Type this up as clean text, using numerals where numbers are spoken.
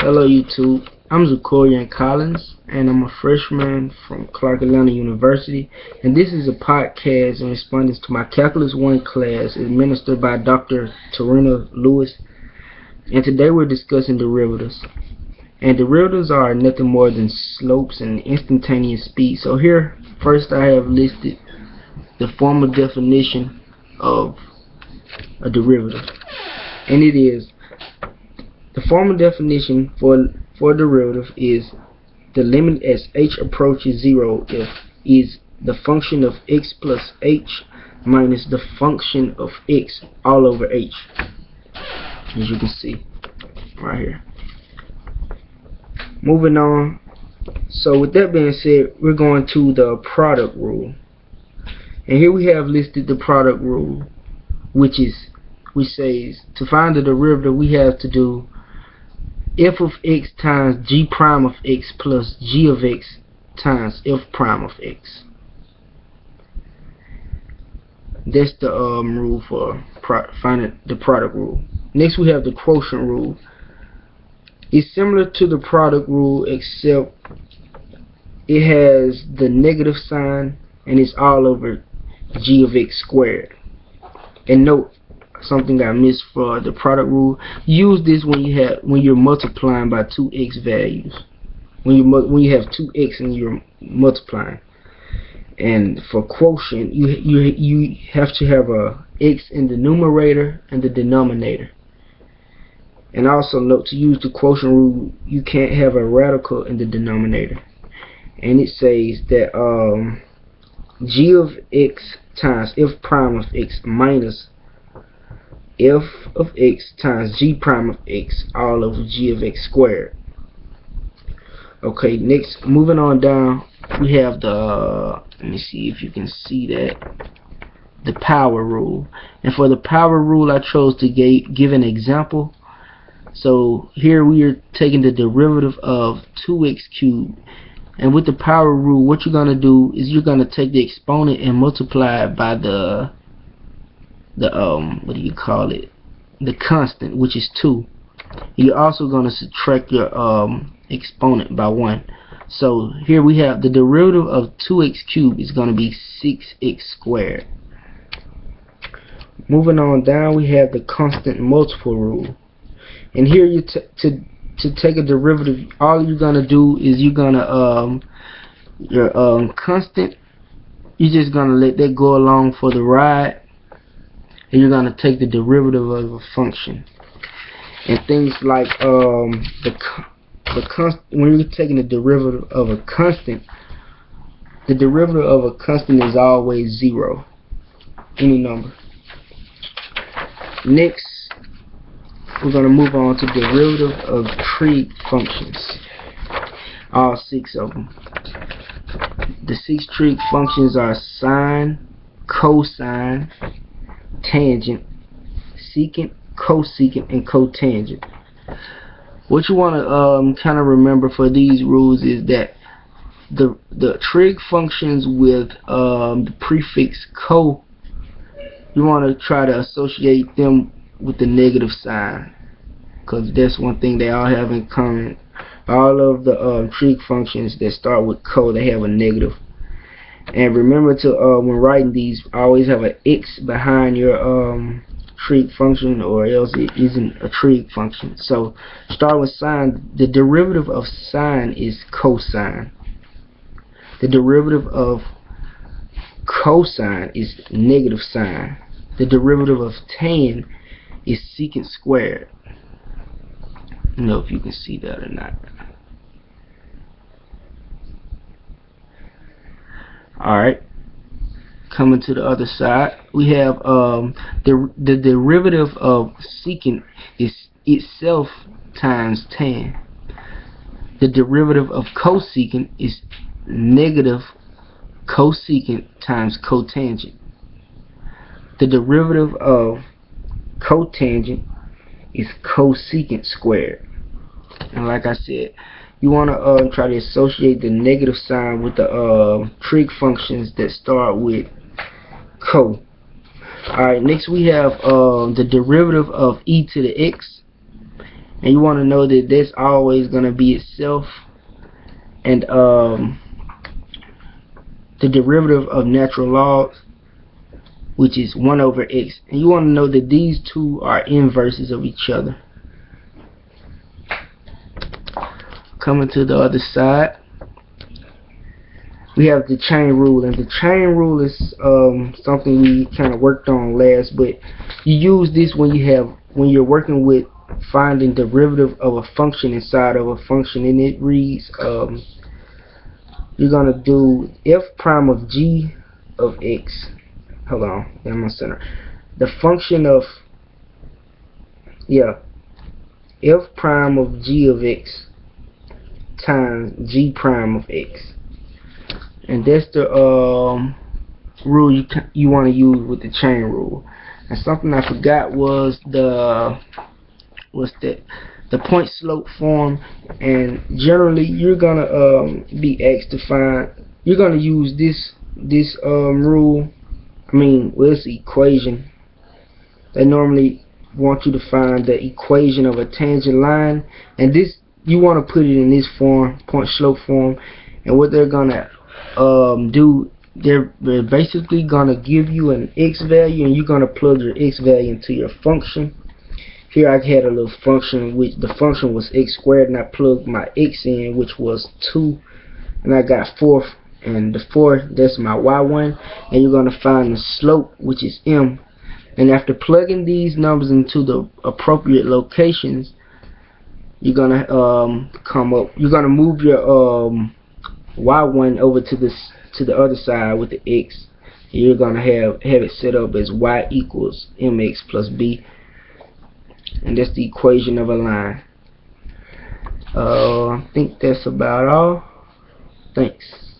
Hello YouTube, I'm Zacorion Collins and I'm a freshman from Clark Atlanta University, and this is a podcast in response to my Calculus 1 class administered by Dr. Tarina Lewis, and today we're discussing derivatives. And derivatives are nothing more than slopes and instantaneous speed. So here first I have listed the formal definition of a derivative, and it is the formal definition for a derivative is the limit as h approaches 0 if is the function of x plus h minus the function of x all over h, as you can see right here. Moving on, so with that being said, we're going to the product rule, and here we have listed the product rule, which says to find the derivative we have to do f of x times g prime of x plus g of x times f prime of x. That's the rule for finding the product rule. Next we have the quotient rule. It's similar to the product rule, except it has the negative sign and it's all over g of x squared. And note something I missed for the product rule. Use this when you're multiplying by two x values. When you have two x and you're multiplying. And for quotient, you have to have a x in the numerator and the denominator. And also note, to use the quotient rule, you can't have a radical in the denominator. And it says that g of x times f prime of x minus f of x times g prime of x all over g of x squared. Okay, next, moving on down, we have the let me see if you can see that, the power rule. And for the power rule, I chose to give an example. So here we are taking the derivative of 2x cubed, and with the power rule, what you're going to do is you're going to take the exponent and multiply it by the what do you call it, the constant, which is 2. You're also going to subtract your exponent by 1. So here we have the derivative of 2x cubed is going to be 6x squared. Moving on down, we have the constant multiple rule. And here you to take a derivative, all you're going to do is you're going to your constant, you're just going to let that go along for the ride, and you're going to take the derivative of a function. And things like when you're taking the derivative of a constant, the derivative of a constant is always 0, any number. Next, we're going to move on to derivative of trig functions, all 6 of them. The 6 trig functions are sine, cosine, tangent, secant, cosecant, and cotangent. What you want to kind of remember for these rules is that the trig functions with the prefix co, you want to try to associate them with the negative sign, because that's one thing they all have in common. All of the trig functions that start with co, they have a negative. And remember to when writing these, always have an x behind your trig function, or else it isn't a trig function. So start with sine. The derivative of sine is cosine. The derivative of cosine is negative sine. The derivative of tan is secant squared. I don't know if you can see that or not. Alright, coming to the other side, we have the derivative of secant is itself times tan. The derivative of cosecant is negative cosecant times cotangent. The derivative of cotangent is cosecant squared. And like I said, you want to try to associate the negative sign with the trig functions that start with co. Alright, next we have the derivative of e to the x, and you want to know that that's always going to be itself, and the derivative of natural log, which is 1 over x, and you want to know that these two are inverses of each other. Coming to the other side, we have the chain rule, and the chain rule is something we kind of worked on last, but you use this when you're working with finding derivative of a function inside of a function, and it reads you're gonna do f prime of g of x. Hold on, I'm on center. The function of f prime of g of x times g prime of x. And that's the rule you want to use with the chain rule. And something I forgot was the point slope form. And generally, you're gonna be asked to find. You're gonna use this rule. It's equation. They normally want you to find the equation of a tangent line, and this you want to put it in this form, point slope form. And what they're gonna do, they're basically gonna give you an x value, and you're gonna plug your x value into your function. Here I had a little function, which the function was x squared, and I plugged my x in, which was 2, and I got 4, and the 4, that's my y1, and you're gonna find the slope, which is m. And after plugging these numbers into the appropriate locations, you're gonna you're gonna move your y1 over to the other side with the x. You're gonna have it set up as y equals mx plus b, and that's the equation of a line. I think that's about all. Thanks.